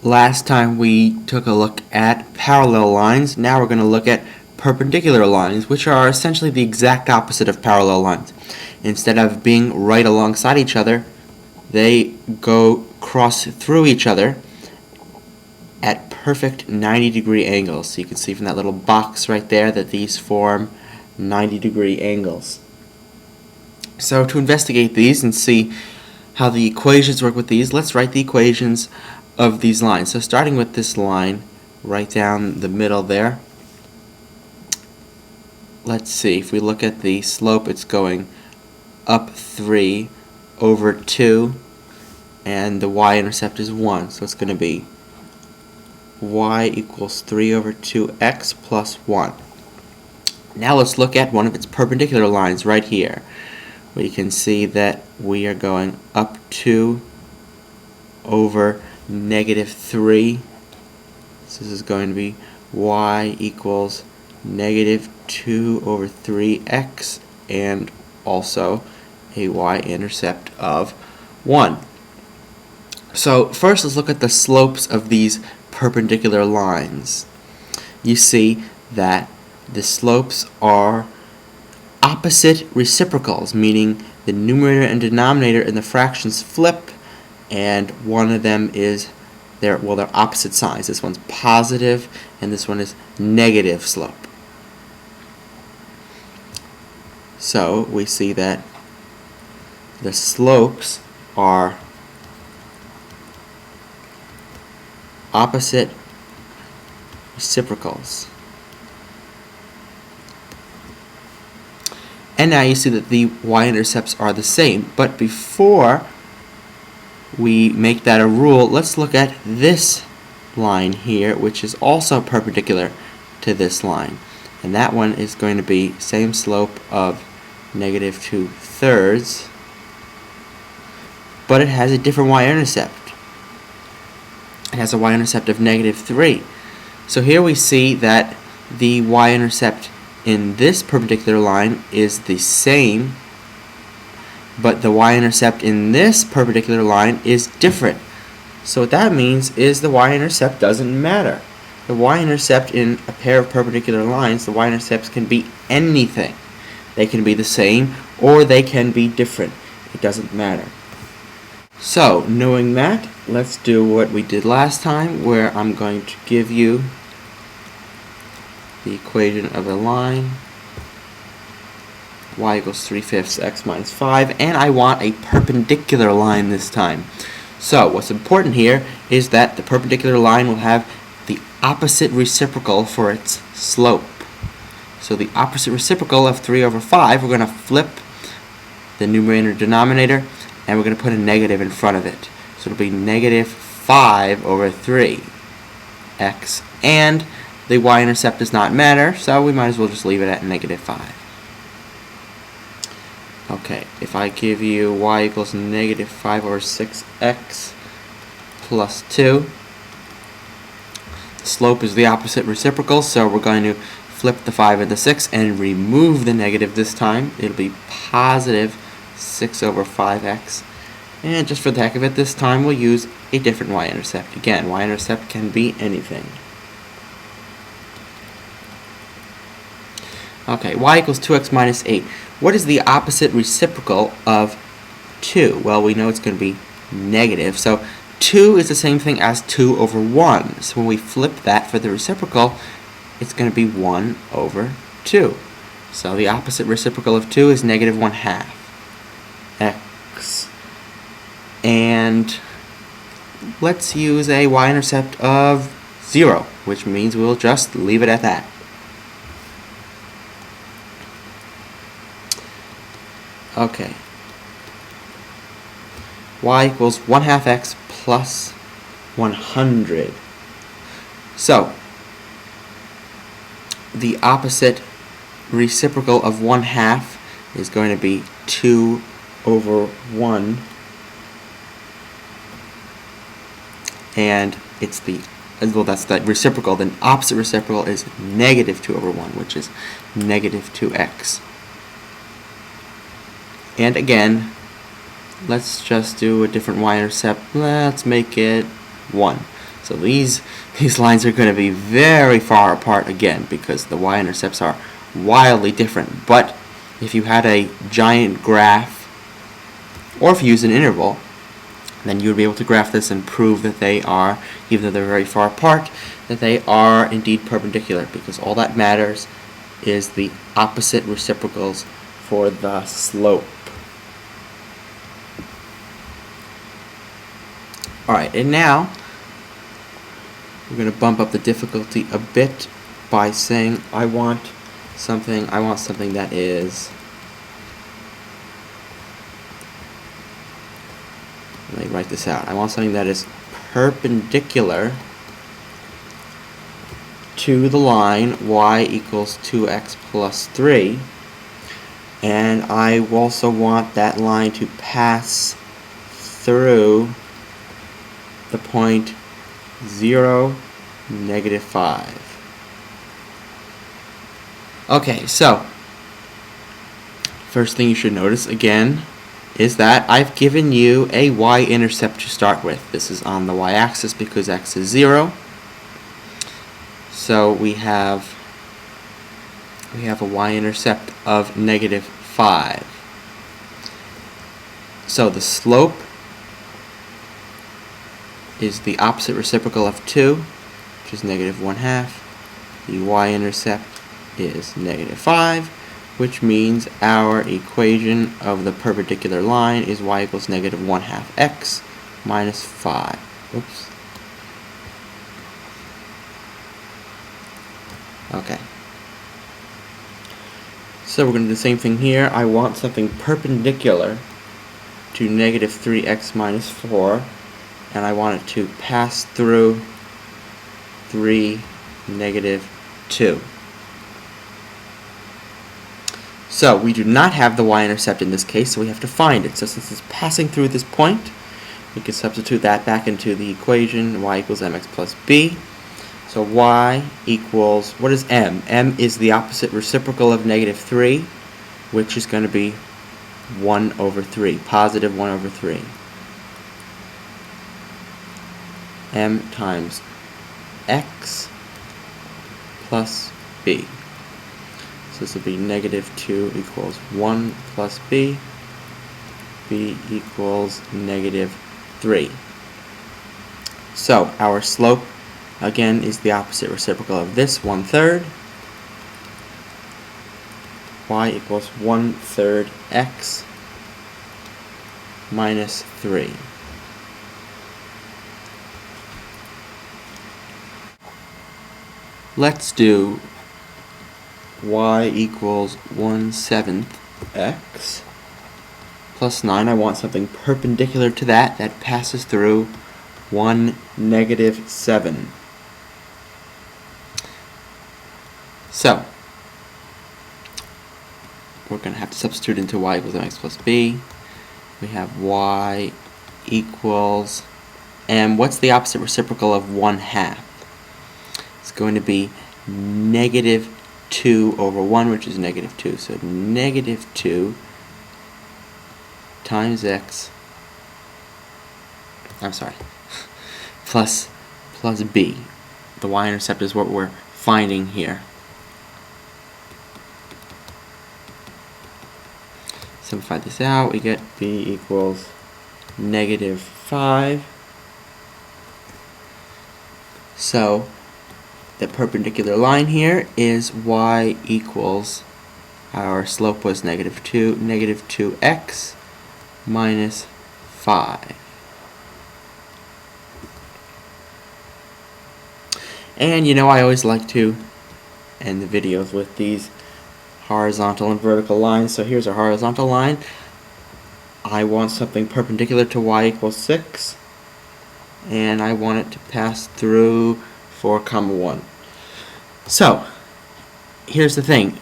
Last time we took a look at parallel lines. Now we're going to look at perpendicular lines, which are essentially the exact opposite of parallel lines. Instead of being right alongside each other, they cross through each other at perfect 90-degree angles. So you can see from that little box right there that these form 90-degree angles. So to investigate these and see how the equations work with these, let's write the equations of these lines. So starting with this line right down the middle there, let's see, if we look at the slope, it's going up 3 over 2, and the y-intercept is 1, so it's going to be y equals 3 over 2x plus 1. Now let's look at one of its perpendicular lines right here. We can see that we are going up 2 over negative 3. So this is going to be y equals negative 2 over 3x, and also a y-intercept of 1. So first let's look at the slopes of these perpendicular lines. You see that the slopes are opposite reciprocals, meaning the numerator and denominator in the fractions flip, and one of them is they're opposite signs. This one's positive and this one is negative slope. So we see that the slopes are opposite reciprocals. And now you see that the y-intercepts are the same. But before we make that a rule, let's look at this line here, which is also perpendicular to this line. And that one is going to be same slope of negative 2/3, but it has a different y-intercept. It has a y-intercept of negative 3. So here we see that the y-intercept in this perpendicular line is the same, but the y-intercept in this perpendicular line is different. So what that means is the y-intercept doesn't matter. The y-intercept in a pair of perpendicular lines, the y-intercepts can be anything. They can be the same or they can be different. It doesn't matter. So, knowing that, let's do what we did last time, where I'm going to give you the equation of a line, y equals 3/5 x minus 5, and I want a perpendicular line this time. So what's important here is that the perpendicular line will have the opposite reciprocal for its slope. So the opposite reciprocal of 3 over 5, we're going to flip the numerator and denominator, and we're going to put a negative in front of it. So it'll be negative 5 over 3x, and the y-intercept does not matter, so we might as well just leave it at negative 5. Okay, if I give you y equals negative 5 over 6x plus 2, the slope is the opposite reciprocal, so we're going to flip the 5 and the 6 and remove the negative this time. It'll be positive 6 over 5x. And just for the heck of it, this time we'll use a different y-intercept. Again, y-intercept can be anything. Okay, y equals 2x minus 8. What is the opposite reciprocal of 2? Well, we know it's going to be negative. So 2 is the same thing as 2 over 1. So when we flip that for the reciprocal, it's going to be 1 over 2. So the opposite reciprocal of 2 is negative 1/2 x. And let's use a y-intercept of 0, which means we'll just leave it at that. Okay, y equals 1/2 x plus 100. So, the opposite reciprocal of 1/2 is going to be 2 over 1. And it's that's the reciprocal. The opposite reciprocal is negative 2 over 1, which is negative 2x. And again, let's just do a different y-intercept. Let's make it 1. So these lines are going to be very far apart again because the y-intercepts are wildly different. But if you had a giant graph, or if you use an interval, then you would be able to graph this and prove that they are, even though they're very far apart, that they are indeed perpendicular, because all that matters is the opposite reciprocals for the slope. Alright, and now we're going to bump up the difficulty a bit by saying I want something that is, let me write this out. I want something that is perpendicular to the line y equals 2x plus 3, and I also want that line to pass through the point 0, -5. Okay, so first thing you should notice again is that I've given you a y-intercept to start with. This is on the y-axis because x is 0. So we have a y-intercept of -5. So the slope is the opposite reciprocal of 2, which is -1/2. The y-intercept is -5, which means our equation of the perpendicular line is y equals -1/2 x minus 5. Oops. Okay. So we're going to do the same thing here. I want something perpendicular to -3x minus 4, and I want it to pass through 3, -2. So we do not have the y-intercept in this case, so we have to find it. So since it's passing through this point, we can substitute that back into the equation, y equals mx plus b. So y equals, what is m? M is the opposite reciprocal of -3, which is going to be 1/3, positive 1/3. M times x plus b. So this will be -2 equals 1 plus b. b equals -3. So our slope, again, is the opposite reciprocal of this, 1/3. Y equals 1/3 x minus 3. Let's do y equals 1/7 x plus 9. I want something perpendicular to that passes through 1, -7. So we're going to have to substitute into y equals mx plus b. We have y equals m. What's the opposite reciprocal of 1/2? It's going to be -2 over 1, which is -2. So -2 times x, I'm sorry, plus b. The y-intercept is what we're finding here. Simplify this out, we get b equals -5. So the perpendicular line here is y equals, our slope was -2x minus 5. And you know, I always like to end the videos with these horizontal and vertical lines. So here's a horizontal line. I want something perpendicular to y equals 6, and I want it to pass through 4, 1. So here's the thing.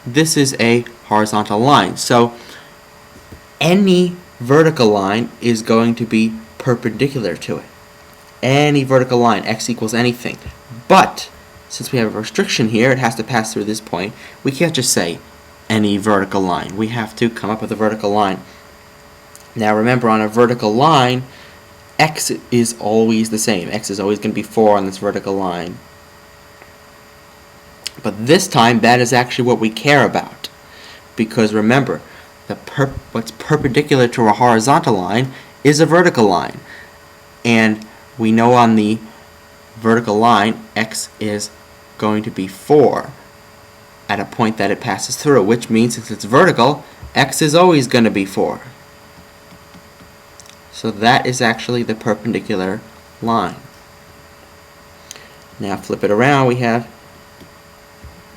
This is a horizontal line. So any vertical line is going to be perpendicular to it. Any vertical line, x equals anything. But since we have a restriction here, it has to pass through this point. We can't just say any vertical line. We have to come up with a vertical line. Now remember, on a vertical line, x is always the same. X is always going to be 4 on this vertical line. But this time, that is actually what we care about. Because remember, what's perpendicular to a horizontal line is a vertical line. And we know on the vertical line, x is going to be 4 at a point that it passes through, which means since it's vertical, x is always going to be 4. So that is actually the perpendicular line. Now flip it around, we have,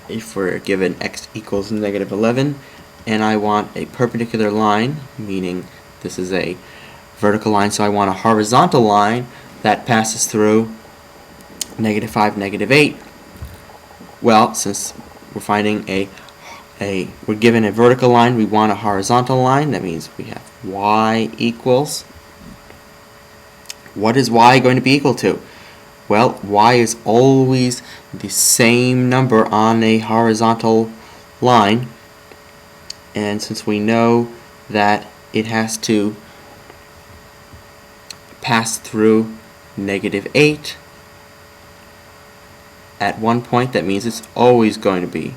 if we're given x equals negative 11, and I want a perpendicular line, meaning this is a vertical line, so I want a horizontal line that passes through negative 5, negative 8. Well, since we're finding we're given a vertical line, we want a horizontal line. That means we have y equals, what is y going to be equal to? Well, y is always the same number on a horizontal line, and since we know that it has to pass through negative 8 at one point, that means it's always going to be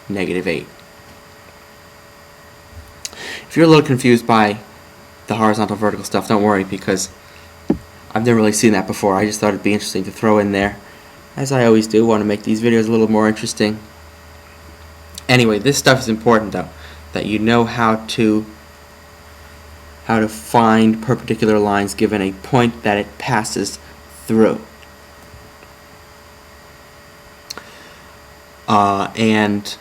negative 8. If you're a little confused by the horizontal vertical stuff, don't worry, because I've never really seen that before. I just thought it'd be interesting to throw in there. As I always do, want to make these videos a little more interesting. Anyway, this stuff is important though, that you know how to find perpendicular lines given a point that it passes through. And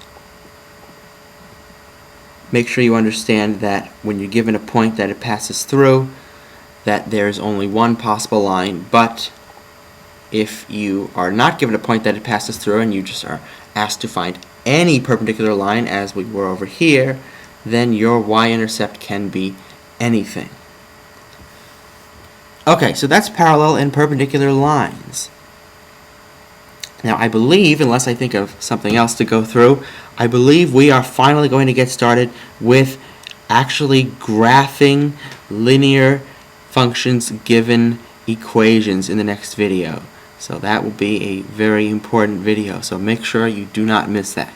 make sure you understand that when you're given a point that it passes through, that there's only one possible line, but if you are not given a point that it passes through and you just are asked to find any perpendicular line, as we were over here, then your y-intercept can be anything. Okay, so that's parallel and perpendicular lines. Now I believe, unless I think of something else to go through, I believe we are finally going to get started with actually graphing linear functions given equations in the next video. So that will be a very important video, so make sure you do not miss that.